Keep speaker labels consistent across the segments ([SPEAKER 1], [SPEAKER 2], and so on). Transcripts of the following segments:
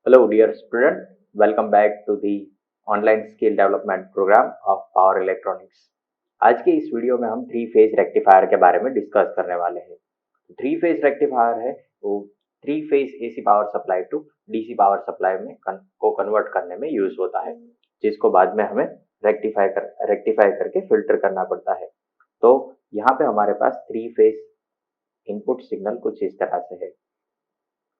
[SPEAKER 1] Hello, dear student. Welcome back to the online skill development program of Power Electronics. आज के इस video में हम थ्री फेज रेक्टिफायर के बारे में डिस्कस करने वाले हैं। थ्री फेज रेक्टिफायर है वो three phase AC power supply to DC power supply में को कन्वर्ट करने में यूज होता है, जिसको बाद में हमें रेक्टिफाई करके फिल्टर करना पड़ता है। तो यहाँ पे हमारे पास थ्री फेज इनपुट सिग्नल कुछ इस तरह से है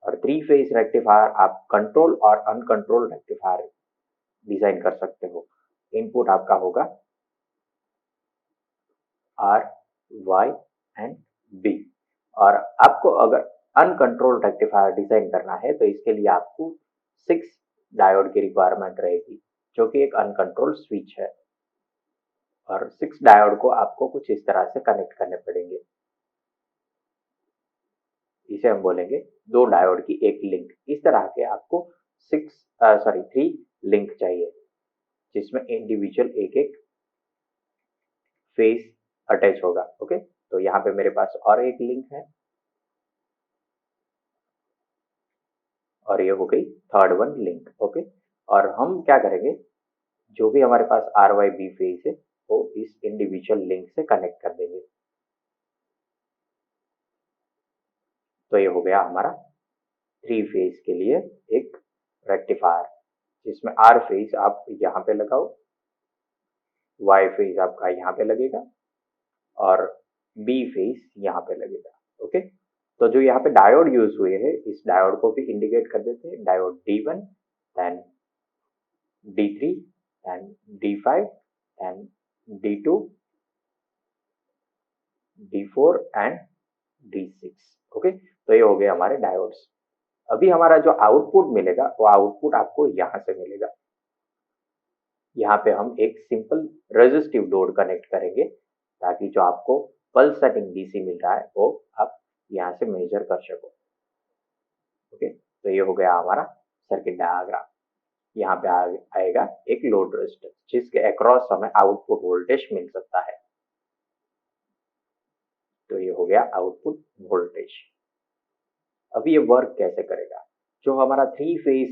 [SPEAKER 1] और थ्री फेज रेक्टिफायर आप कंट्रोल और अनकंट्रोल रेक्टिफायर डिजाइन कर सकते हो। इनपुट आपका होगा आर, वाई एंड बी। और आपको अगर अनकंट्रोल रेक्टिफायर डिजाइन करना है तो इसके लिए आपको 6 डायोड की रिक्वायरमेंट रहेगी, जो कि एक अनकंट्रोल स्विच है। और 6 डायोड को आपको कुछ इस तरह से कनेक्ट करने पड़ेंगे। इसे हम बोलेंगे दो डायोड की एक लिंक। इस तरह के आपको 3 लिंक चाहिए, जिसमें इंडिविजुअल एक एक फेस अटैच होगा। ओके, तो यहाँ पे मेरे पास और एक लिंक है और ये हो गई थर्ड वन लिंक। ओके, और हम क्या करेंगे, जो भी हमारे पास आर वाई बी फेस है वो इस इंडिविजुअल लिंक से कनेक्ट कर देंगे। तो ये हो गया हमारा थ्री फेज के लिए एक रेक्टिफायर, जिसमें आर फेज आप यहाँ पे लगाओ, वाई फेज आपका यहाँ पे लगेगा और बी फेज यहाँ पे लगेगा। ओके, तो जो यहाँ पे डायोड यूज हुए हैं इस डायोड को भी इंडिकेट कर देते हैं। Diode D1, then D3 and D5 and D2, D4 and D6। Okay, तो ये हो गए हमारे डायोड्स। अभी हमारा जो आउटपुट मिलेगा वो आउटपुट आपको यहाँ से मिलेगा। यहाँ पे हम एक सिंपल रेजिस्टिव लोड कनेक्ट करेंगे, ताकि जो आपको पल्स सेटिंग डीसी मिल रहा है वो आप यहाँ से मेजर कर सको। ओके, तो ये हो गया हमारा सर्किट डायग्राम। यहाँ पे आएगा एक लोड रेजिस्टर, जिसके अक्रॉस हमें आउटपुट वोल्टेज मिल सकता है। तो ये हो गया आउटपुट वोल्टेज। अभी ये वर्क कैसे करेगा, जो हमारा थ्री फेज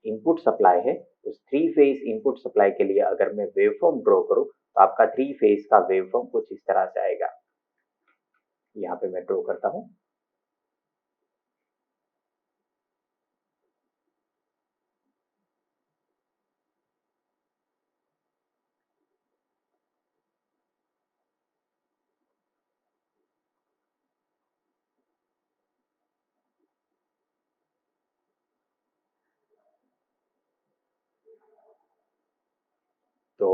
[SPEAKER 1] इनपुट सप्लाई है उस थ्री फेज इनपुट सप्लाई के लिए अगर मैं वेवफॉर्म ड्रॉ करूं तो आपका थ्री फेज का वेवफॉर्म कुछ इस तरह से आएगा। यहाँ पे मैं ड्रॉ करता हूं। तो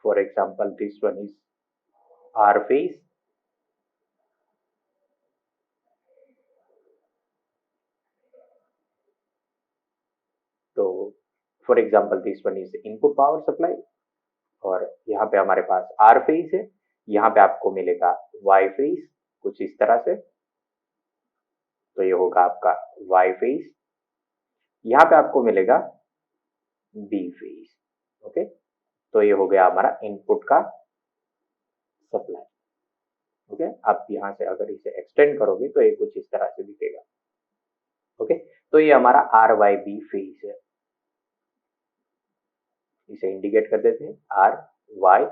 [SPEAKER 1] for example this one is R phase, तो for example this one is input power supply और यहाँ पे हमारे पास आर फेज है। यहाँ पे आपको मिलेगा वाई फेज कुछ इस तरह से, तो ये होगा आपका वाई फेज। यहाँ पे आपको मिलेगा बी फेज। ओके, तो ये हो गया हमारा इनपुट का सप्लाई। ओके, आप यहाँ से अगर इसे एक्सटेंड करोगे तो ये कुछ इस तरह से दिखेगा। ओके, तो ये हमारा आर वाई बी फेज है। इसे इंडिकेट कर देते हैं R Y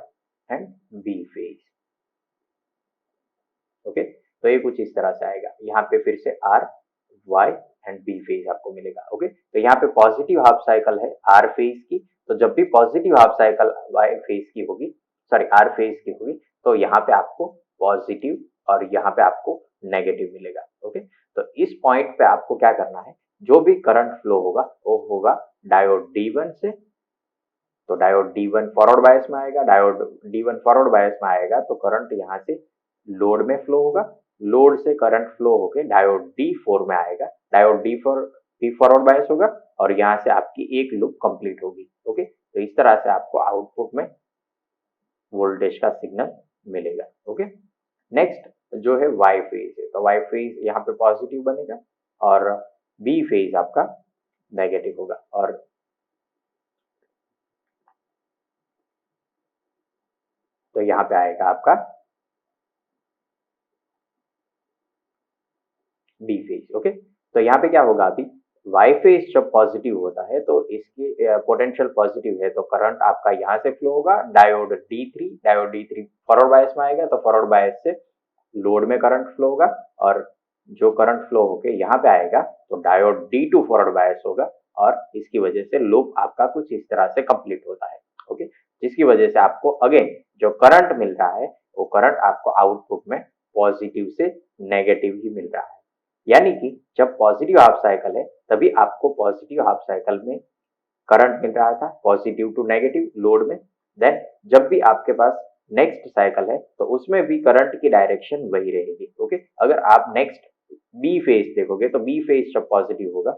[SPEAKER 1] and B phase. Okay, तो ये कुछ इस तरह से आएगा। यहाँ पे फिर से R Y and B phase आपको मिलेगा। ओके, तो यहाँ पे पॉजिटिव हाफ साइकिल है आर फेज की, तो जब भी positive half cycle Y phase की होगी, सॉरी आर फेज की होगी, तो यहाँ पे आपको पॉजिटिव और यहाँ पे आपको नेगेटिव मिलेगा। ओके, तो इस पॉइंट पे आपको क्या करना है, जो भी करंट फ्लो होगा वो होगा डायोड D1 से। तो डायोड D1 फॉरवर्ड बायस में आएगा, डायोड D1 फॉरवर्ड बायस में आएगा तो करंट यहाँ से लोड में फ्लो होगा, लोड से करंट फ्लो होके डायोड D4 में आएगा, डायोड D4 भी फॉरवर्ड बायस होगा और यहाँ से आपकी एक लूप कंप्लीट होगी। ओके, तो इस तरह से आपको आउटपुट में वोल्टेज का सिग्नल मिलेगा। ओके, नेक्स्ट जो है वाई फेज है, तो वाई फेज यहाँ पे पॉजिटिव बनेगा और बी फेज आपका नेगेटिव होगा। और तो यहाँ पे आएगा आपका बी फेज। ओके, तो यहाँ पे क्या होगा, अभी वाई फेज जब पॉजिटिव होता है तो इसकी पोटेंशियल पॉजिटिव है तो करंट आपका यहाँ से फ्लो होगा, डायोड D3 फॉरवर्ड बायस में आएगा तो फॉरवर्ड बायस से लोड में करंट फ्लो होगा और जो करंट फ्लो होके यहाँ पे आएगा तो डायोड D2 फॉरवर्ड बायस होगा और इसकी वजह से लूप आपका कुछ इस तरह से कंप्लीट होता है। ओके, जिसकी वजह से आपको अगेन जो करंट मिल रहा है वो करंट आपको आउटपुट में पॉजिटिव से नेगेटिव ही मिल रहा है। यानी कि जब पॉजिटिव हाफ साइकिल है तभी आपको पॉजिटिव हाफ साइकिल में करंट मिल रहा था पॉजिटिव टू नेगेटिव लोड में। देन जब भी आपके पास नेक्स्ट साइकिल है तो उसमें भी करंट की डायरेक्शन वही रहेगी। ओके, अगर आप नेक्स्ट बी फेज देखोगे तो बी फेज जब पॉजिटिव होगा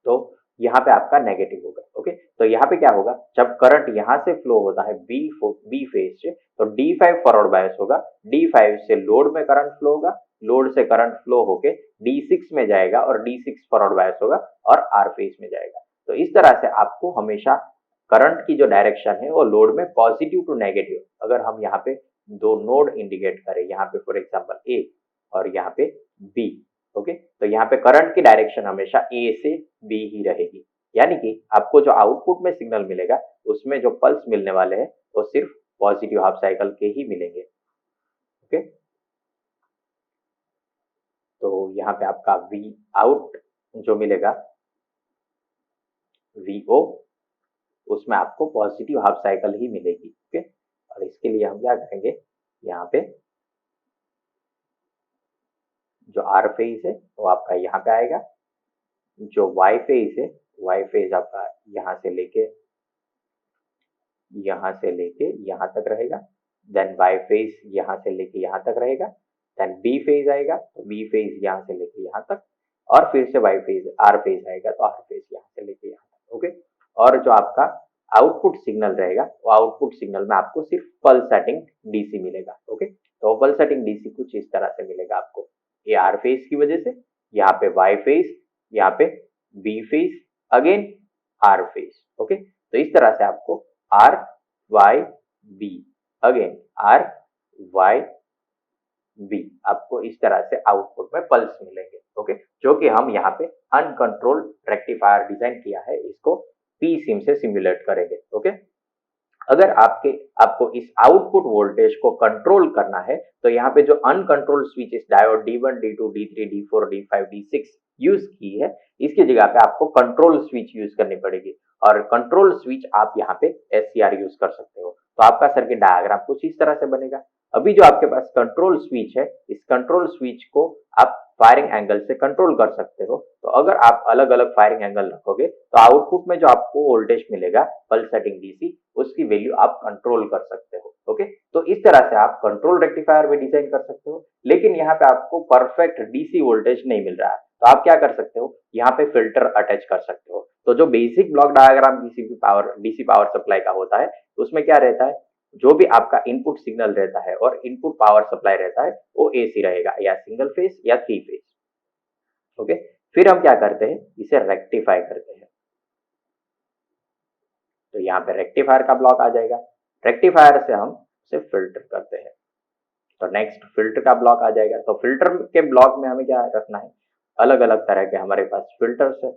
[SPEAKER 1] तो यहाँ पे आपका नेगेटिव होगा। ओके, तो यहाँ पे क्या होगा, जब करंट यहाँ से फ्लो होता है बी फेज से तो D5 फॉरवर्ड बायस होगा, D5 से लोड में करंट फ्लो होगा, लोड से करंट फ्लो होके D6 में जाएगा और D6 फॉरवर्ड बायस होगा और R फेज में जाएगा। तो इस तरह से आपको हमेशा करंट की जो डायरेक्शन है वो लोड में पॉजिटिव टू नेगेटिव, अगर हम यहाँ पे दो नोड इंडिकेट करें, यहाँ पे फॉर एग्जाम्पल A और यहाँ पे B। ओके, तो यहाँ पे करंट की डायरेक्शन हमेशा A से B ही रहेगी। यानी कि आपको जो आउटपुट में सिग्नल मिलेगा उसमें जो पल्स मिलने वाले हैं वो सिर्फ पॉजिटिव हाफ साइकिल के ही मिलेंगे। ओके, तो यहाँ पे आपका V आउट जो मिलेगा VO उसमें आपको पॉजिटिव हाफ साइकिल ही मिलेगी। ओके, और इसके लिए हम क्या करेंगे, यहाँ पे जो R फेज है वो आपका यहाँ पे आएगा, जो Y फेज है Y फेज आपका यहाँ से लेके यहाँ तक रहेगा। देन Y फेज यहाँ से लेके यहाँ तक रहेगा। देन B फेज आएगा तो B फेज यहाँ से लेके यहाँ तक और फिर से Y फेज R फेज आएगा तो R फेज यहाँ से लेके यहाँ तक। ओके, और जो आपका आउटपुट सिग्नल रहेगा वो आउटपुट सिग्नल में आपको सिर्फ पल्सेटिंग DC मिलेगा। ओके, तो पल्सेटिंग DC कुछ इस तरह से मिलेगा आपको, ये R फेज की वजह से, यहाँ पे Y फेज, यहाँ पे B phase, again R phase. Okay, तो इस तरह से आपको R Y B again R Y B आपको इस तरह से आउटपुट में पल्स मिलेंगे। ओके, जो कि हम यहाँ पे अनकंट्रोल्ड रेक्टिफायर डिजाइन किया है, इसको P सिम से सिमुलेट करेंगे। ओके, अगर आपको इस आउटपुट वोल्टेज को कंट्रोल करना है तो यहाँ पे जो uncontrolled switches diode D1 D2 D3 D4 D5 D6 use की है, इसकी जगह पे आपको कंट्रोल स्विच यूज करनी पड़ेगी और कंट्रोल स्विच आप यहाँ पे SCR यूज कर सकते हो। तो आपका सर्किट डायग्राम कुछ इस तरह से बनेगा। अभी जो आपके पास कंट्रोल स्विच है, इस कंट्रोल स्विच को आप फायरिंग एंगल से कंट्रोल कर सकते हो। तो अगर आप अलग अलग फायरिंग एंगल रखोगे तो आउटपुट में जो आपको वोल्टेज मिलेगा पल्सेटिंग DC उसकी वैल्यू आप कंट्रोल कर सकते हो। ओके, तो इस तरह से आप कंट्रोल रेक्टिफायर भी डिजाइन कर सकते हो, लेकिन यहाँ पे आपको परफेक्ट DC वोल्टेज नहीं मिल रहा है तो आप क्या कर सकते हो, यहाँ पे फिल्टर अटैच कर सकते हो। तो जो basic block diagram DC power supply का होता है उसमें क्या रहता है, जो भी आपका इनपुट सिग्नल रहता है और इनपुट पावर सप्लाई रहता है वो AC रहेगा, या सिंगल फेज या 3 फेज। ओके, फिर हम क्या करते हैं, इसे रेक्टिफाई करते हैं। तो यहाँ पे रेक्टिफायर का ब्लॉक आ जाएगा, रेक्टिफायर से हम उसे फिल्टर करते हैं तो नेक्स्ट फिल्टर का ब्लॉक आ जाएगा। तो फिल्टर के ब्लॉक में हमें क्या रखना है, अलग अलग तरह के हमारे पास फिल्टर्स है,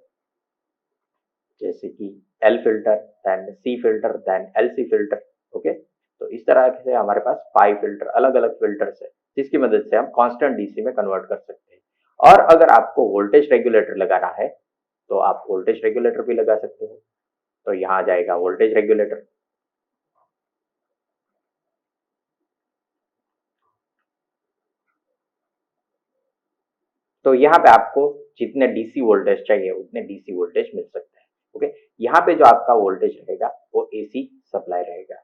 [SPEAKER 1] जैसे कि L filter, then C filter, then LC filter. Okay, तो इस तरह से हमारे पास 5 फिल्टर अलग अलग फिल्टर्स है जिसकी मदद से हम कांस्टेंट DC में कन्वर्ट कर सकते हैं। और अगर आपको वोल्टेज रेगुलेटर लगाना है तो आप वोल्टेज रेगुलेटर भी लगा सकते हो। तो यहाँ आ जाएगा वोल्टेज रेगुलेटर। तो यहाँ पे आपको जितने DC वोल्टेज चाहिए उतने DC वोल्टेज मिल सकते हैं। ओके, यहाँ पे जो आपका वोल्टेज रहेगा वो AC सप्लाई रहेगा।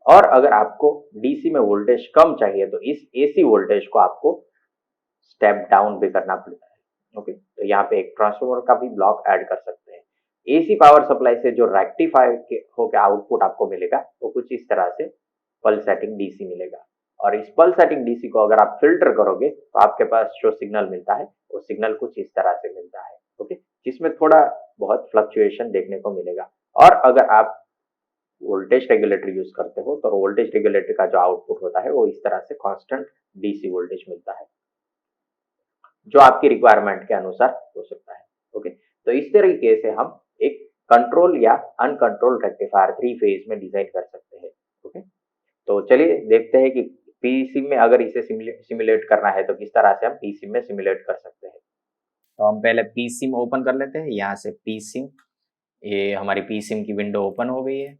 [SPEAKER 1] और अगर आपको DC में वोल्टेज कम चाहिए तो इस AC वोल्टेज को आपको स्टेप डाउन भी करना पड़ता है। ओके, तो यहाँ पे एक ट्रांसफार्मर का भी ब्लॉक ऐड कर सकते हैं। AC पावर सप्लाई से जो रेक्टिफाई होकर आउटपुट आपको मिलेगा वो कुछ इस तरह से पल्सेटिंग DC मिलेगा। और इस पल्सेटिंग DC को अगर आप फिल्टर करोगे तो आपके पास जो सिग्नल मिलता है वो सिग्नल कुछ इस तरह से मिलता है। ओके, जिसमें थोड़ा बहुत फ्लक्चुएशन देखने को मिलेगा। और अगर आप वोल्टेज रेगुलेटर यूज करते हो तो वोल्टेज रेगुलेटर का जो आउटपुट होता है वो इस तरह से कांस्टेंट DC वोल्टेज मिलता है। जो आपकी रिक्वायरमेंट के अनुसार हो सकता है। ओके, तो इस तरीके से हम एक कंट्रोल या अनकंट्रोल रेक्टिफायर 3 फेज में डिजाइन कर सकते हैं। ओके, तो चलिए देखते हैं कि पीसिम में अगर इसे सिमुलेट करना है तो किस तरह से हम पीसिम में सिमुलेट कर सकते हैं। तो हम पहले पीसिम ओपन कर लेते हैं। यहाँ से पीसिम, ये हमारी पीसिम की विंडो ओपन हो गई है।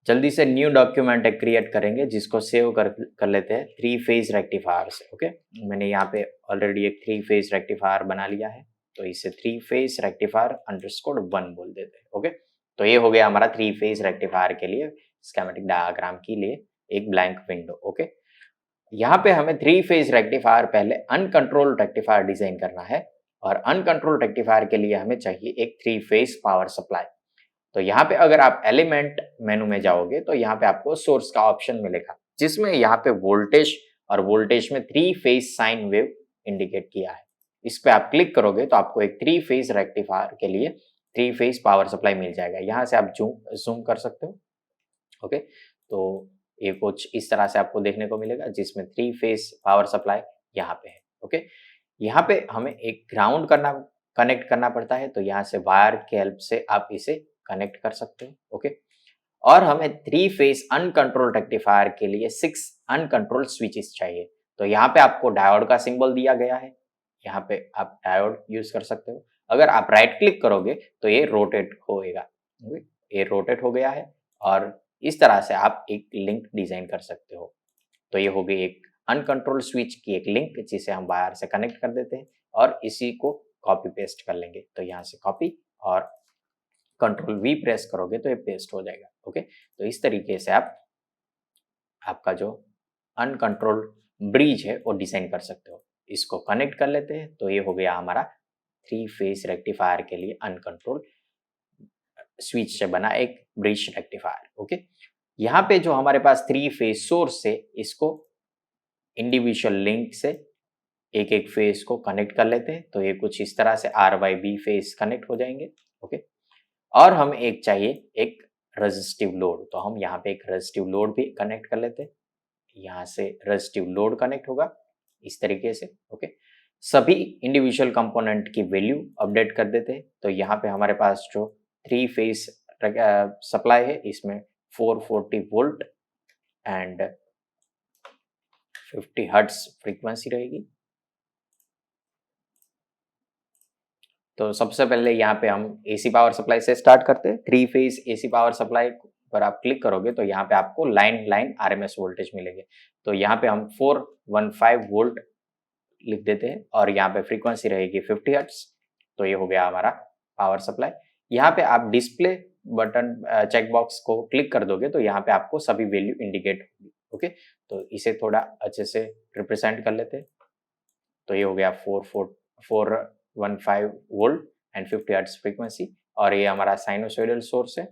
[SPEAKER 1] जल्दी से न्यू डॉक्यूमेंट एक क्रिएट करेंगे जिसको सेव कर लेते हैं 3 फेज रेक्टिफायर से। ओके, मैंने यहाँ पे ऑलरेडी एक 3 फेज रेक्टिफायर बना लिया है, तो इसे 3 फेज रेक्टिफायर अंडरस्कोर 1 बोल देते हैं। ओके, तो ये हो गया हमारा 3 फेज रेक्टिफायर के लिए स्कीमेटिक डायग्राम के लिए एक ब्लैंक विंडो। ओके, यहाँ पे हमें 3 फेज रेक्टिफायर पहले अनकंट्रोल्ड रेक्टिफायर डिजाइन करना है, और अनकंट्रोल्ड रेक्टिफायर के लिए हमें चाहिए एक 3 फेज पावर सप्लाई। तो यहाँ पे अगर आप एलिमेंट मेनू में जाओगे तो यहाँ पे आपको सोर्स का ऑप्शन मिलेगा, जिसमें यहाँ पे वोल्टेज और वोल्टेज में 3 फेज साइन वेव इंडिकेट किया है। इस पे आप क्लिक करोगे तो आपको एक 3 फेज रेक्टिफायर के लिए 3 फेज पावर सप्लाई मिल जाएगा। यहाँ से आप जूम कर सकते हो। ओके, तो ये कुछ इस तरह से आपको देखने को मिलेगा, जिसमें 3 फेज पावर सप्लाई यहाँ पे है। ओके, यहाँ पे हमें एक ग्राउंड कनेक्ट करना पड़ता है, तो यहाँ से वायर की हेल्प से आप इसे कनेक्ट कर सकते हो। ओके, और हमें 3 फेज अनकंट्रोल्ड रेक्टिफायर के लिए 6 अनकंट्रोल्ड स्विचेस चाहिए। तो यहाँ पे आपको डायोड का सिंबल दिया गया है, यहाँ पे आप डायोड यूज कर सकते हो। अगर आप राइट क्लिक करोगे तो ये रोटेट होएगा। ये रोटेट हो गया है, और इस तरह से आप एक लिंक डिजाइन कर सकते हो। तो ये हो गई एक अनकंट्रोल्ड स्विच की एक लिंक, जिसे हम वायर से कनेक्ट कर देते हैं और इसी को कॉपी पेस्ट कर लेंगे। तो यहाँ से कॉपी और कंट्रोल वी प्रेस करोगे तो ये पेस्ट हो जाएगा। ओके, तो इस तरीके से आप आपका जो अनकंट्रोल्ड ब्रिज है वो डिजाइन कर सकते हो। इसको कनेक्ट कर लेते हैं, तो ये हो गया हमारा 3 फेज रेक्टिफायर के लिए अनकंट्रोल्ड स्विच से बना एक ब्रिज रेक्टिफायर। ओके, यहाँ पे जो हमारे पास 3 फेज सोर्स है, इसको इंडिविजुअल लिंक से एक एक फेज को कनेक्ट कर लेते हैं। तो ये कुछ इस तरह से RYB फेज कनेक्ट हो जाएंगे। ओके, और हम एक चाहिए एक रेजिस्टिव लोड, तो हम यहाँ पे एक रेजिस्टिव लोड भी कनेक्ट कर लेते हैं। यहाँ से रेजिस्टिव लोड कनेक्ट होगा इस तरीके से। ओके, सभी इंडिविजुअल कंपोनेंट की वैल्यू अपडेट कर देते हैं। तो यहाँ पे हमारे पास जो 3 फेज सप्लाई है, इसमें 440 वोल्ट एंड 50 हर्ट्ज फ्रीक्वेंसी रहेगी। तो सबसे पहले यहाँ पे हम AC पावर सप्लाई से स्टार्ट करते हैं। 3 फेज AC पावर सप्लाई पर आप क्लिक करोगे तो यहाँ पे आपको लाइन RMS वोल्टेज मिलेंगे। तो यहाँ पे हम 415 वोल्ट लिख देते हैं, और यहाँ पे फ्रीक्वेंसी रहेगी 50 हर्ट्ज। तो ये हो गया हमारा पावर सप्लाई। यहाँ पे आप डिस्प्ले बटन चेक बॉक्स को क्लिक कर दोगे तो यहाँ पे आपको सभी वैल्यू इंडिकेट होगी। ओके, तो इसे थोड़ा अच्छे से रिप्रेजेंट कर लेते हैं। तो ये हो गया 415 वोल्ट एंड 50 हर्ट्ज फ्रीक्वेंसी, और ये हमारा साइनोसॉइडल सोर्स है।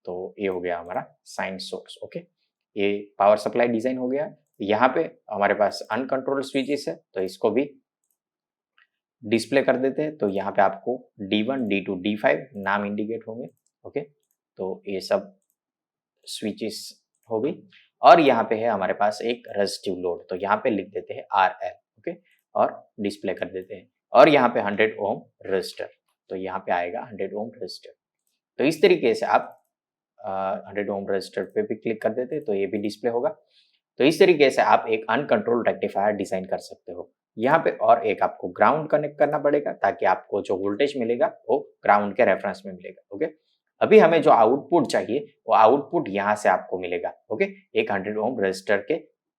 [SPEAKER 1] तो ये हो गया हमारा साइन सोर्स। ओके, ये पावर सप्लाई डिजाइन हो गया। यहाँ पे हमारे पास अनकंट्रोल्ड स्विचेस है, तो इसको भी डिस्प्ले कर देते हैं। तो यहाँ पे आपको D1, D2, D5 नाम इंडिकेट होंगे। ओके, तो ये सब स्विचेस हो गई, और यहाँ पे है हमारे पास एक रेजिस्टिव लोड, तो यहाँ पे लिख देते हैं RL। ओके, और डिस्प्ले कर देते हैं, और यहाँ पे 100 ओम रजिस्टर, तो यहाँ पे आएगा 100 ओम रजिस्टर। तो इस तरीके से आप 100 ओम रजिस्टर पे भी क्लिक कर देते हैं, तो ये भी डिस्प्ले होगा। तो इस तरीके से आप एक अनकंट्रोल्ड रेक्टिफायर डिजाइन कर सकते हो। यहाँ पे और एक आपको ग्राउंड कनेक्ट करना पड़ेगा, ताकि आपको जो वोल्टेज मिलेगा वो ग्राउंड के रेफरेंस में मिलेगा। ओके, अभी हमें जो आउटपुट चाहिए वो आउटपुट यहाँ से आपको मिलेगा। ओके, एक 100 ओम रजिस्टर के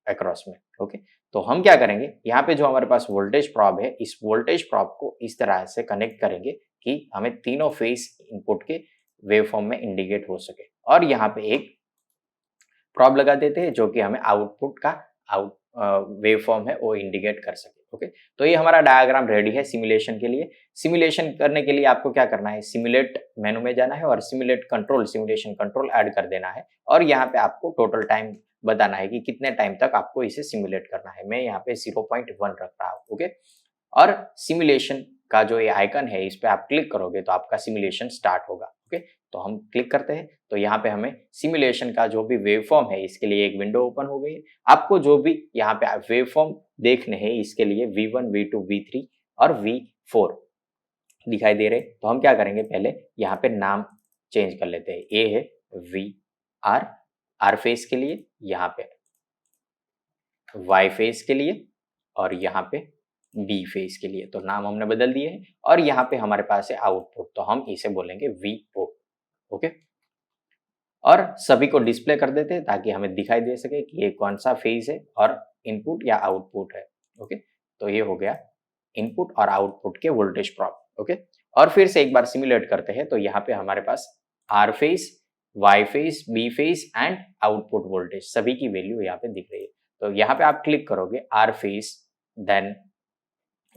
[SPEAKER 1] अक्रॉस में। ओके, तो हम क्या करेंगे, यहाँ पे जो हमारे पास वोल्टेज प्रॉब है, इस वोल्टेज प्रॉब को इस तरह से कनेक्ट करेंगे कि हमें तीनों फेज इनपुट के वेवफॉर्म में इंडिकेट हो सके, और यहाँ पे एक प्रॉब लगा देते हैं जो कि हमें आउटपुट का वेवफॉर्म है वो इंडिकेट कर सके। ओके, तो ये हमारा डायग्राम रेडी है सिमुलेशन के लिए। सिमुलेशन करने के लिए आपको क्या करना है, सिमुलेट मेनू में जाना है और सिमुलेशन कंट्रोल ऐड कर देना है, और यहाँ पे आपको टोटल टाइम बताना है कि कितने टाइम तक आपको इसे सिमुलेट करना है। मैं यहाँ पे 0.1 रख रहा हूँ। ओके, और सिमुलेशन का जो ये आइकन है, इस पे आप क्लिक करोगे तो आपका सिमुलेशन स्टार्ट होगा। ओके, तो हम क्लिक करते हैं तो यहाँ पे हमें सिमुलेशन का जो भी वेव फॉर्म है इसके लिए एक विंडो ओपन हो गई है। आपको जो भी यहाँ पे वेव फॉर्म देखने हैं इसके लिए V1, V2, V3 और V4 दिखाई दे रहे, तो हम क्या करेंगे, पहले यहाँ पे नाम चेंज कर लेते हैं। ए है VR, आर फेस के लिए, यहाँ पे वाई फेस के लिए और यहाँ पे बी फेस के लिए, तो नाम हमने बदल दिए हैं। और यहाँ पे हमारे पास है आउटपुट, तो हम इसे बोलेंगे VO। ओके, और सभी को डिस्प्ले कर देते हैं ताकि हमें दिखाई दे सके कि ये कौन सा फेज है और इनपुट या आउटपुट है। ओके, तो ये हो गया इनपुट और आउटपुट के वोल्टेज ड्रॉप। ओके, और फिर से एक बार सिमुलेट करते हैं तो यहाँ पे हमारे पास R phase, Y phase, B phase and output voltage सभी की वैल्यू यहाँ पे दिख रही है। तो यहाँ पे आप क्लिक करोगे R phase, then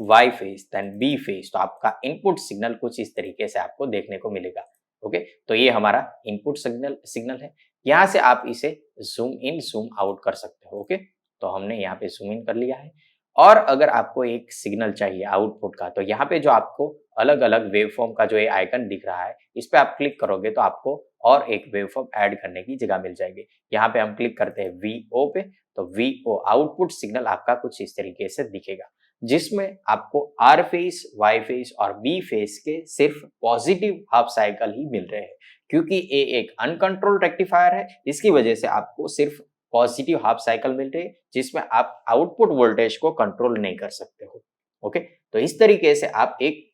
[SPEAKER 1] Y phase, then B phase, तो आपका इनपुट सिग्नल कुछ इस तरीके से आपको देखने को मिलेगा। ओके, तो ये हमारा इनपुट सिग्नल है। यहाँ से आप इसे जूम इन जूम आउट कर सकते हो। ओके, तो हमने यहाँ पे जूम इन कर लिया है। और अगर आपको एक सिग्नल चाहिए आउटपुट का, तो यहाँ पे जो आपको अलग अलग वेवफॉर्म का जो ये आइकन दिख रहा है इस पे आप क्लिक करोगे तो आपको और एक वेवफॉर्म ऐड करने की जगह मिल जाएगी। यहाँ पे हम क्लिक करते हैं VO पे, तो VO आउटपुट सिग्नल आपका कुछ इस तरीके से दिखेगा, जिसमें आपको आर फेस, वाई फेस और बी फेस के सिर्फ पॉजिटिव हाफ साइकिल ही मिल रहे हैं, क्योंकि ये एक अनकंट्रोल्ड रेक्टिफायर है। इसकी वजह से आपको सिर्फ पॉजिटिव हाफ साइकिल मिल रही है, जिसमें आप आउटपुट वोल्टेज को कंट्रोल नहीं कर सकते हो। ओके, तो इस तरीके से आप एक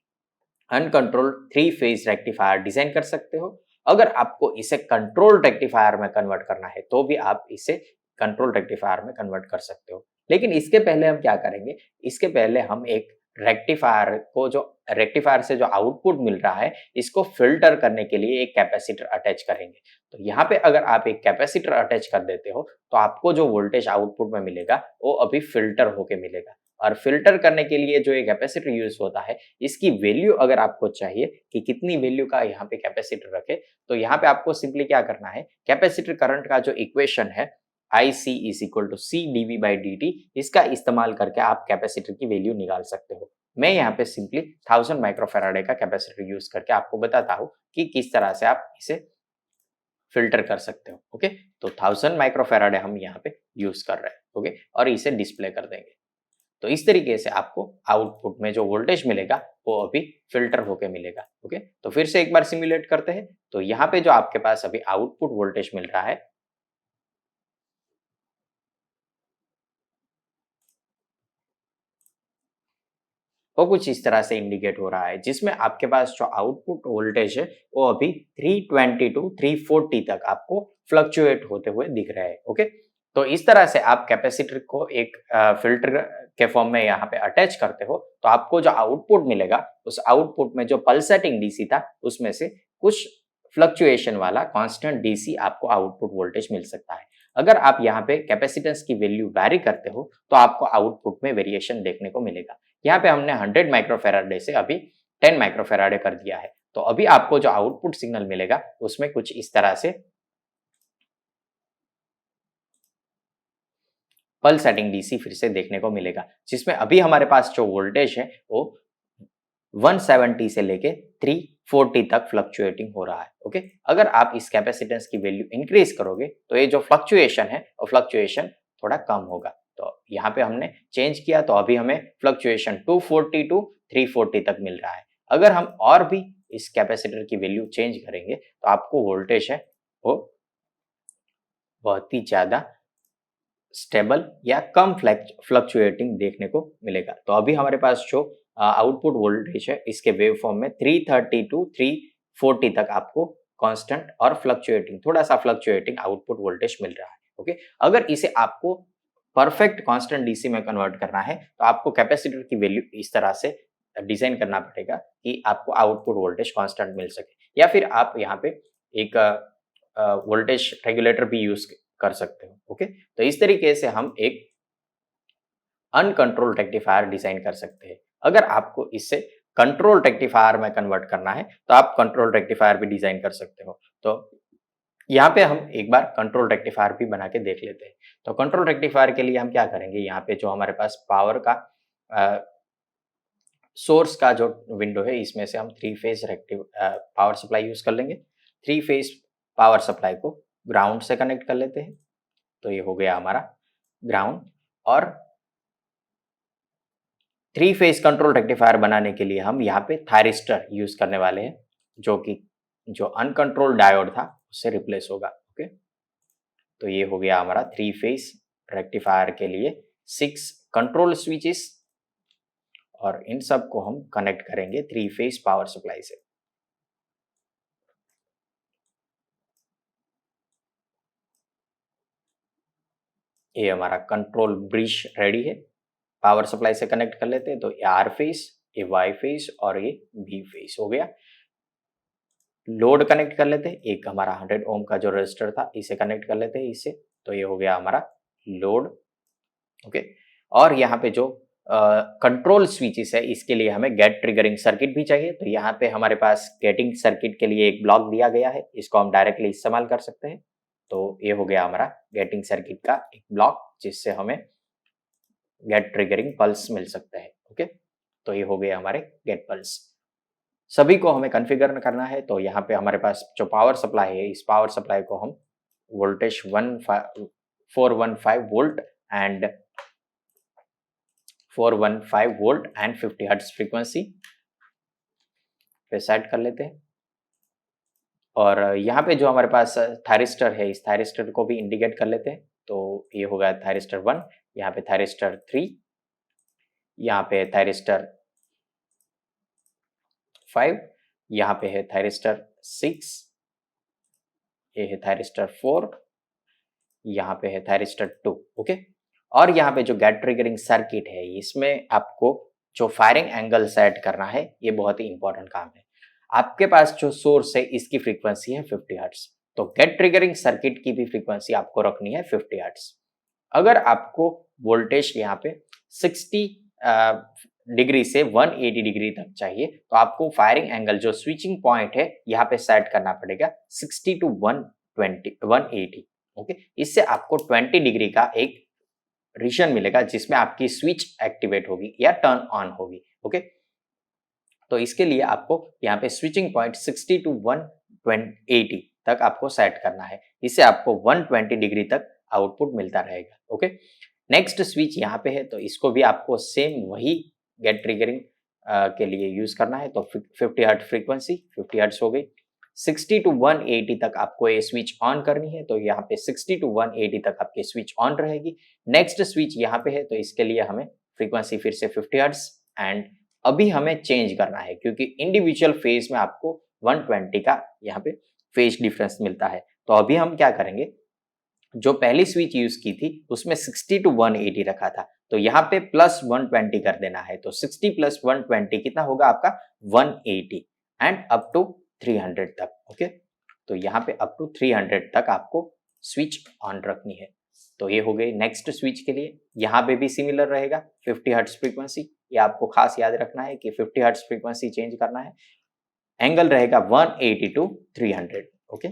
[SPEAKER 1] अनकंट्रोल्ड 3 फेज रेक्टिफायर डिजाइन कर सकते हो। अगर आपको इसे कंट्रोल रेक्टिफायर में कन्वर्ट करना है तो भी आप इसे कंट्रोल रेक्टिफायर में कन्वर्ट कर सकते हो। लेकिन इसके पहले हम क्या करेंगे, इसके पहले हम एक रेक्टिफायर से जो आउटपुट मिल रहा है इसको फिल्टर करने के लिए एक कैपेसिटर अटैच करेंगे। तो यहाँ पे अगर आप एक कैपेसिटर अटैच कर देते हो तो आपको जो वोल्टेज आउटपुट में मिलेगा वो अभी फिल्टर होके मिलेगा। और फिल्टर करने के लिए जो ये कैपेसिटर यूज होता है इसकी वैल्यू अगर आपको चाहिए कि कितनी वैल्यू का यहाँ पे कैपेसिटर रखे, तो यहाँ पे आपको सिंपली क्या करना है, कैपेसिटर करंट का जो इक्वेशन है IC is equal to CdV/dt, इसका इस्तेमाल करके आप कैपेसिटर की वैल्यू निकाल सकते हो। मैं यहाँ पे सिंपली 1000 माइक्रोफेराडे का कैपेसिटर यूज करके आपको बताता हूँ कि किस तरह से आप इसे फिल्टर कर सकते हो। ओके, तो 1000 माइक्रोफेराडे हम यहाँ पे यूज कर रहे हैं। ओके, और इसे डिस्प्ले कर देंगे। तो इस तरीके से आपको आउटपुट में जो वोल्टेज मिलेगा वो अभी फिल्टर होके मिलेगा। ओके, तो फिर से एक बार सिमुलेट करते हैं। तो यहाँ पे जो आपके पास अभी आउटपुट वोल्टेज मिल रहा है वो कुछ इस तरह से इंडिकेट हो रहा है, जिसमें आपके पास जो आउटपुट वोल्टेज है वो अभी 320 टू 340 तक आपको फ्लक्चुएट होते हुए दिख रहा है। ओके, तो इस तरह से आप कैपेसिटर को एक फिल्टर के फॉर्म में यहाँ पे अटैच करते हो तो आपको जो आउटपुट मिलेगा उस आउटपुट में जो पल्सेटिंग डीसी था उसमें से कुछ फ्लक्चुएशन वाला कांस्टेंट डीसी आपको आउटपुट वोल्टेज मिल सकता है। अगर आप यहाँ पे कैपेसिटेंस की वैल्यू वैरी करते हो तो आपको आउटपुट में वेरिएशन देखने को मिलेगा। यहाँ पे हमने 100 माइक्रोफेराडे से अभी 10 माइक्रोफेराडे कर दिया है, तो अभी आपको जो आउटपुट सिग्नल मिलेगा उसमें कुछ इस तरह से पल्सेटिंग डीसी फिर से देखने को मिलेगा, जिसमें अभी हमारे पास जो वोल्टेज है वो 170 से लेके 340 तक फ्लक्चुएटिंग हो रहा है। ओके, अगर आप इस कैपेसिटेंस की वैल्यू इंक्रीज करोगे तो ये जो फ्लक्चुएशन है वो फ्लक्चुएशन थोड़ा कम होगा। तो यहाँ पे हमने चेंज किया तो अभी हमें फ्लक्चुएशन 240 टू 340 तक मिल रहा है। अगर हम और भी इस कैपेसिटर की वैल्यू चेंज करेंगे तो आपको वोल्टेज है वो बहुत ही ज्यादा स्टेबल या कम फ्लक्चुएटिंग देखने को मिलेगा। तो अभी हमारे पास जो आउटपुट वोल्टेज है इसके वेव फॉर्म में 330 टू 340 तक आपको कांस्टेंट और फ्लक्चुएटिंग, थोड़ा सा फ्लक्चुएटिंग आउटपुट वोल्टेज मिल रहा है। ओके, अगर इसे आपको परफेक्ट कांस्टेंट डीसी में कन्वर्ट करना है तो आपको कैपेसिटर की वैल्यू इस तरह से डिजाइन करना पड़ेगा कि आपको आउटपुट वोल्टेज कांस्टेंट मिल सके, या फिर आप यहाँ पे एक वोल्टेज रेगुलेटर भी यूज कर सकते हो। ओके, तो इस तरीके से हम एक अनकंट्रोल्ड रेक्टिफायर डिजाइन कर सकते हैं। अगर आपको इससे कंट्रोल रेक्टिफायर में कन्वर्ट करना है तो आप कंट्रोल रेक्टिफायर भी डिजाइन कर सकते हो। तो यहाँ पे हम एक बार कंट्रोल रेक्टिफायर भी बना के देख लेते हैं। तो कंट्रोल रेक्टिफायर के लिए हम क्या करेंगे, यहाँ पे जो हमारे पास पावर का
[SPEAKER 2] सोर्स का जो विंडो है इसमें से हम 3 phase reactive power supply use कर लेंगे। 3 फेज पावर सप्लाई को ग्राउंड से कनेक्ट कर लेते हैं। तो ये हो गया हमारा ग्राउंड। और 3 फेज कंट्रोल रेक्टिफायर बनाने के लिए हम यहाँ पे थायरिस्टर यूज करने वाले हैं, जो कि जो अनकंट्रोल्ड डायोड था उससे रिप्लेस होगा। ओके, तो ये हो गया हमारा 3 फेज रेक्टिफायर के लिए 6 कंट्रोल स्विचेस, और इन सब को हम कनेक्ट करेंगे 3 फेज पावर सप्लाई से। ये हमारा कंट्रोल ब्रिज रेडी है, पावर सप्लाई से कनेक्ट कर लेते हैं। तो ये आर फेज, ये वाई फेज और ये बी फेज हो गया। लोड कनेक्ट कर लेते हैं, एक हमारा 100 ओम का जो रजिस्टर था इसे कनेक्ट कर लेते हैं इससे। तो ये हो गया हमारा लोड। ओके, और यहाँ पे जो कंट्रोल स्विचेस है इसके लिए हमें गेट ट्रिगरिंग सर्किट भी चाहिए। तो यहाँ पे हमारे पास गेटिंग सर्किट के लिए एक ब्लॉक दिया गया है, इसको हम डायरेक्टली इस्तेमाल कर सकते हैं। तो ये हो गया हमारा गेटिंग सर्किट का एक ब्लॉक, जिससे हमें गेट ट्रिगरिंग पल्स मिल सकते हैं। ओके, तो ये हो गया हमारे गेट पल्स। सभी को हमें कॉन्फ़िगर करना है। तो यहाँ पे हमारे पास जो पावर सप्लाई है, इस पावर सप्लाई को हम voltage 415 volt and 415 volt and 50 hertz frequency पे सेट कर लेते हैं। और यहाँ पे जो हमारे पास थायरिस्टर है, इस थायरिस्टर को भी इंडिकेट कर लेते हैं। तो ये हो गया थायरिस्टर 1, यहाँ पे थायरिस्टर 3, यहाँ पे थायरिस्टर 5, यहाँ पे है थायरिस्टर 6, ये है थायरिस्टर 4, यहाँ पे है थायरिस्टर 2। ओके, और यहाँ पे जो गेट ट्रिगरिंग सर्किट है, इसमें आपको जो फायरिंग एंगल सेट करना है, ये बहुत ही इंपॉर्टेंट काम है। आपके पास जो सोर्स है इसकी फ्रीक्वेंसी है 50 हर्ट्ज, तो गेट ट्रिगरिंग सर्किट की भी फ्रीक्वेंसी आपको रखनी है 50 हर्ट्ज। अगर आपको वोल्टेज यहाँ पे 60 डिग्री से 180 डिग्री तक चाहिए, तो आपको फायरिंग एंगल जो स्विचिंग पॉइंट है यहाँ पे सेट करना पड़ेगा 60 टू 180। ओके, इससे आपको 20 डिग्री का एक रीजन मिलेगा जिसमें आपकी स्विच एक्टिवेट होगी या टर्न ऑन होगी। ओके, तो इसके लिए आपको यहाँ पे स्विचिंग पॉइंट 60 टू 180 तक आपको सेट करना है। इससे आपको 120 डिग्री तक आउटपुट मिलता रहेगा। ओके, नेक्स्ट स्विच यहाँ पे है, तो इसको भी आपको सेम वही गेट ट्रिगरिंग के लिए यूज करना है। तो 50 हर्ट्ज फ्रीक्वेंसी 50 हर्ट्ज हो गई। 60 टू 180 तक आपको ये स्विच ऑन करनी है, तो यहाँ पे 60 टू 180 तक आपकी स्विच ऑन रहेगी। नेक्स्ट स्विच यहाँ पे है, तो इसके लिए हमें फ्रीक्वेंसी फिर से 50 हर्ट्ज एंड अभी हमें चेंज करना है, क्योंकि इंडिविजुअल फेज में आपको 120 का यहाँ पे फेज डिफरेंस मिलता है। तो अभी हम क्या करेंगे, जो पहली स्विच यूज की थी उसमें 60 टू 180 रखा था, तो यहाँ पे प्लस 120 कर देना है। तो 60 प्लस 120 कितना होगा आपका 180 एंड अप टू 300 तक। ओके, तो यहाँ पे अप टू 300 तक आपको स्विच ऑन रखनी है। तो ये हो गई नेक्स्ट स्विच के लिए। यहाँ पे भी सिमिलर रहेगा 50 हर्ट्ज फ्रीक्वेंसी। ये आपको खास याद रखना है कि 50 हर्ट्ज फ्रीक्वेंसी चेंज करना है। एंगल रहेगा 180 टू 300। ओके,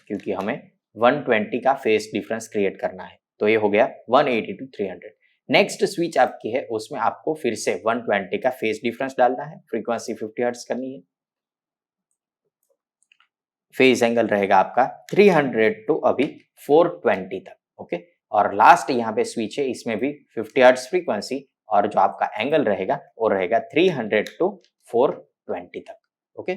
[SPEAKER 2] क्योंकि हमें 120 का फेस डिफरेंस क्रिएट करना है। तो ये हो गया 180 टू 300। नेक्स्ट स्विच आपकी है, उसमें आपको फिर से 120 का फेस डिफरेंस डालना है, फ्रीक्वेंसी 50 हर्ट्ज करनी है। फेज एंगल रहेगा आपका 300 टू अभी 420 तक। ओके, और लास्ट यहाँ पे स्विच है, इसमें भी 50 हर्ट्ज फ्रीक्वेंसी और जो आपका एंगल रहेगा वो रहेगा 300 टू 420 तक। ओके,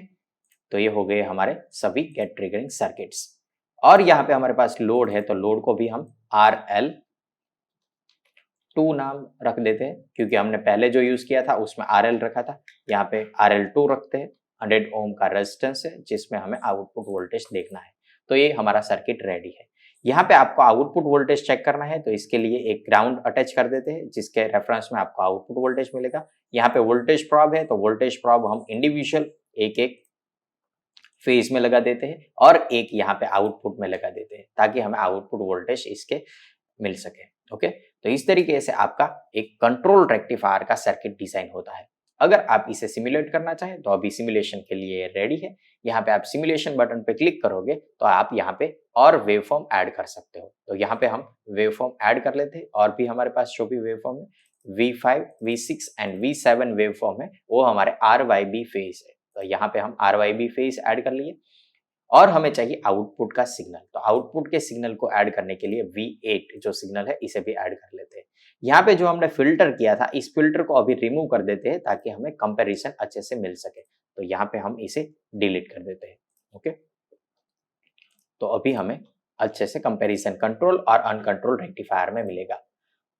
[SPEAKER 2] तो ये हो गए हमारे सभी गेट ट्रिगरिंग सर्किट्स। और यहाँ पे हमारे पास लोड है, तो लोड को भी हम RL2 नाम रख देते हैं, क्योंकि हमने पहले जो यूज किया था उसमें RL रखा था। यहाँ पे RL2 रखते हैं। 100 ओम का रेजिस्टेंस है जिसमें हमें आउटपुट वोल्टेज देखना है। तो ये हमारा सर्किट रेडी है। यहाँ पे आपको आउटपुट वोल्टेज चेक करना है, तो इसके लिए एक ग्राउंड अटैच कर देते हैं, जिसके रेफरेंस में आपको आउटपुट वोल्टेज मिलेगा। यहाँ पे वोल्टेज प्रॉब है, तो वोल्टेज प्रॉब हम इंडिविजुअल एक एक फेज में लगा देते हैं और एक यहाँ पे आउटपुट में लगा देते हैं, ताकि हमें आउटपुट वोल्टेज इसके मिल सके। ओके, तो इस तरीके से आपका एक कंट्रोल रेक्टिफायर का सर्किट डिजाइन होता है। अगर आप इसे सिमुलेट करना चाहें तो अभी सिमुलेशन के लिए रेडी है। यहाँ पे आप सिमुलेशन बटन पे क्लिक करोगे तो आप यहाँ पे और वेवफॉर्म ऐड कर सकते हो। तो यहाँ पे हम वेवफॉर्म ऐड कर लेते हैं, और भी हमारे पास जो भी वेवफॉर्म है V5, V6 and V7 wave form है वो हमारे RYB फेज है। तो यहाँ पे हम RYB फेज ऐड कर लिए और हमें चाहिए आउटपुट का सिग्नल। तो आउटपुट के सिग्नल को ऐड करने के लिए V8 जो सिग्नल है इसे भी ऐड कर लेते हैं। यहाँ पे जो हमने फिल्टर किया था इस फिल्टर को अभी रिमूव कर देते हैं ताकि हमें कंपैरिजन अच्छे से मिल सके। तो यहाँ पे हम इसे डिलीट कर देते हैं। ओके, तो अभी हमें अच्छे से कंपैरिजन कंट्रोल और अनकंट्रोल रेक्टिफायर में मिलेगा।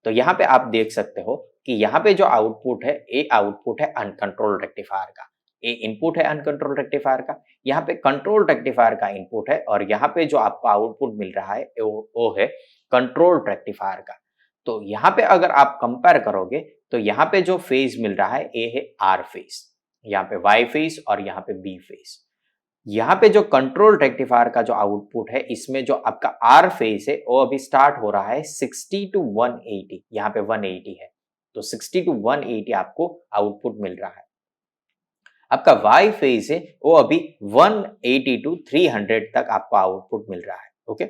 [SPEAKER 2] तो यहाँ पे आप देख सकते हो कि यहाँ पे जो आउटपुट है ये आउटपुट है अनकंट्रोल रेक्टिफायर का, ये इनपुट है अनकंट्रोल रेक्टिफायर का, यहाँ पे कंट्रोल रेक्टिफायर का इनपुट है और यहाँ पे जो आपको आउटपुट मिल रहा है वो है कंट्रोल रेक्टिफायर का। तो यहाँ पे अगर आप कंपेयर करोगे तो यहाँ पे जो फेज मिल रहा है ये है आर फेज, यहाँ पे वाई फेज और यहाँ पे बी फेज। यहाँ पे जो कंट्रोल रेक्टिफायर का जो आउटपुट है इसमें जो आपका आर फेज है वो अभी स्टार्ट हो रहा है 60 to 180, यहाँ पे 180 है तो 60 to 180 आपको आउटपुट मिल रहा है। आपका वाई फेज है वो अभी 180 to 300 तक आपको आउटपुट मिल रहा है। ओके,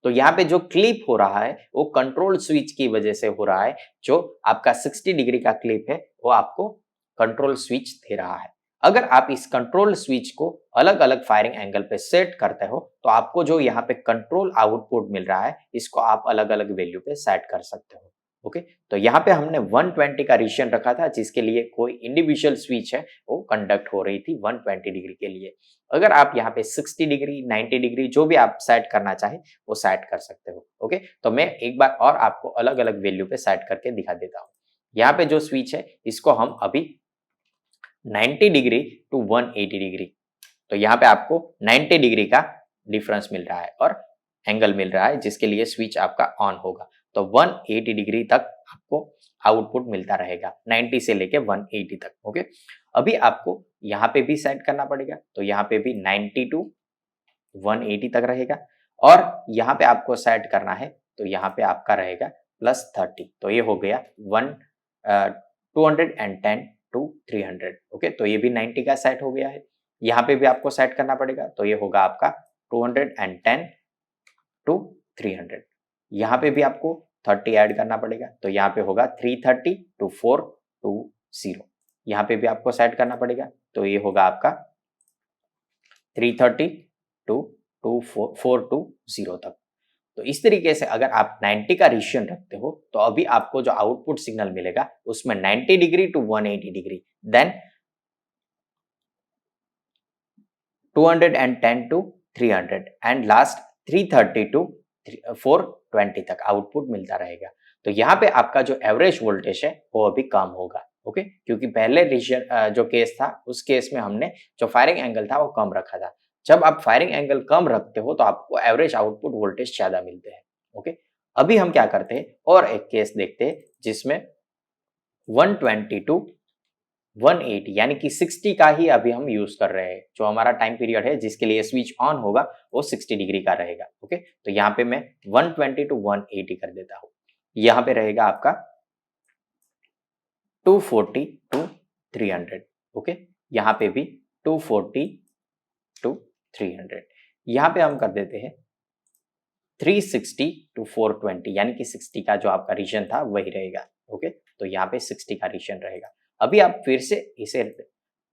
[SPEAKER 2] तो यहाँ पे जो क्लिप हो रहा है वो कंट्रोल स्विच की वजह से हो रहा है। जो आपका 60 डिग्री का क्लिप है वो आपको कंट्रोल स्विच दे रहा है। अगर आप इस कंट्रोल स्विच को अलग अलग फायरिंग एंगल पे सेट करते हो तो आपको जो यहाँ पे कंट्रोल आउटपुट मिल रहा है इसको आप अलग अलग वैल्यू पे सेट कर सकते हो। ओके, तो यहाँ पे हमने 120 का रीजन रखा था जिसके लिए कोई इंडिविजुअल स्विच है वो कंडक्ट हो रही थी 120 डिग्री के लिए। अगर आप यहाँ पे 60 डिग्री 90 डिग्री जो भी आप सेट करना चाहे वो सेट कर सकते हो। ओके, तो मैं एक बार और आपको अलग अलग वैल्यू पे सेट करके दिखा देता हूँ। यहाँ पे जो स्विच है इसको हम अभी 90 डिग्री टू 180 डिग्री, तो यहाँ पे आपको 90 डिग्री का डिफरेंस मिल रहा है और एंगल मिल रहा है जिसके लिए स्विच आपका ऑन होगा। तो 180 डिग्री तक आपको आउटपुट मिलता रहेगा 90 से लेके 180 तक। ओके, अभी आपको यहाँ पे भी सेट करना पड़ेगा तो यहाँ पे भी 90 टू 180 तक रहेगा और यहाँ पे आपको सेट करना है तो यहाँ पे आपका रहेगा +30, तो ये हो गया 210 टू 300। ओके, तो ये भी 90 का सेट हो गया है। यहाँ पे भी आपको सेट करना पड़ेगा तो ये होगा आपका 210 टू 300। यहाँ पे भी आपको 30 ऐड करना पड़ेगा तो यहाँ पे होगा 330 टू 420। यहाँ पे भी आपको सेट करना पड़ेगा तो ये होगा आपका 330 टू 420 तक। तो इस तरीके से अगर आप 90 का रेशियन रखते हो तो अभी आपको जो आउटपुट सिग्नल मिलेगा उसमें 90 degree to 180 degree, then 210 to 300 and last 330 to 420 तक आउटपुट मिलता रहेगा। तो यहाँ पे आपका जो एवरेज वोल्टेज है वो अभी कम होगा। ओके, क्योंकि पहले रीजन जो केस था उस केस में हमने जो फायरिंग एंगल था वो कम रखा था। जब आप फायरिंग एंगल कम रखते हो तो आपको एवरेज आउटपुट वोल्टेज ज्यादा मिलते हैं। ओके, अभी हम क्या करते हैं और एक केस देखते हैं जिसमें 120 टू 180 यानी कि 60 का ही अभी हम यूज कर रहे हैं। जो हमारा टाइम पीरियड है जिसके लिए स्विच ऑन होगा वो 60 डिग्री का रहेगा। ओके, तो यहाँ पे मैं 120 टू 180 कर देता हूँ। यहाँ पे रहेगा आपका 240 टू 300। ओके, यहाँ पे भी 240 टू 300। यहाँ पे हम कर देते हैं 360 टू 420 यानी कि 60 का जो आपका रीजन था वही रहेगा। ओके, तो यहाँ पे 60 का रीजन रहेगा। अभी आप फिर से इसे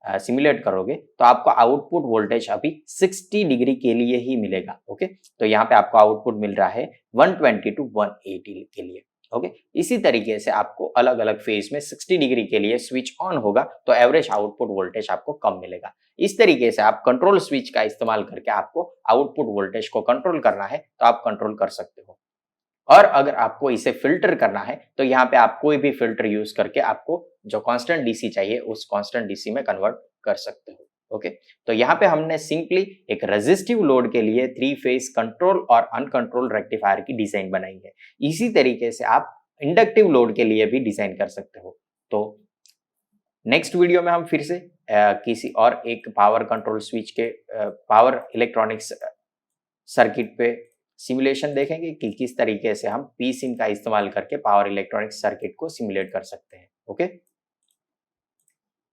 [SPEAKER 2] सिमुलेट करोगे तो आपको आउटपुट वोल्टेज अभी 60 डिग्री के लिए ही मिलेगा। ओके, तो यहाँ पे आपको आउटपुट मिल रहा है 120 टू 180 के लिए। ओके, इसी तरीके से आपको अलग अलग फेज में 60 डिग्री के लिए स्विच ऑन होगा तो एवरेज आउटपुट वोल्टेज आपको कम मिलेगा। इस तरीके से आप कंट्रोल स्विच का इस्तेमाल करके आपको आउटपुट वोल्टेज को कंट्रोल करना है तो आप कंट्रोल कर सकते हो। और अगर आपको इसे फिल्टर करना है तो यहाँ पे आप कोई भी फिल्टर यूज करके आपको जो कांस्टेंट डीसी चाहिए उस कांस्टेंट डीसी में कन्वर्ट कर सकते हो। ओके, तो यहाँ पे हमने सिंपली एक रेजिस्टिव लोड के लिए 3 फेज कंट्रोल और अनकंट्रोल रेक्टिफायर की डिजाइन बनाई है। इसी तरीके से आप इंडक्टिव लोड के लिए भी डिजाइन कर सकते हो। तो नेक्स्ट वीडियो में हम फिर से किसी और एक पावर कंट्रोल स्विच के पावर इलेक्ट्रॉनिक्स सर्किट पे सिमुलेशन देखेंगे कि किस तरीके से हम पी सिम का इस्तेमाल करके पावर इलेक्ट्रॉनिक्स सर्किट को सिमुलेट कर सकते हैं। ओके।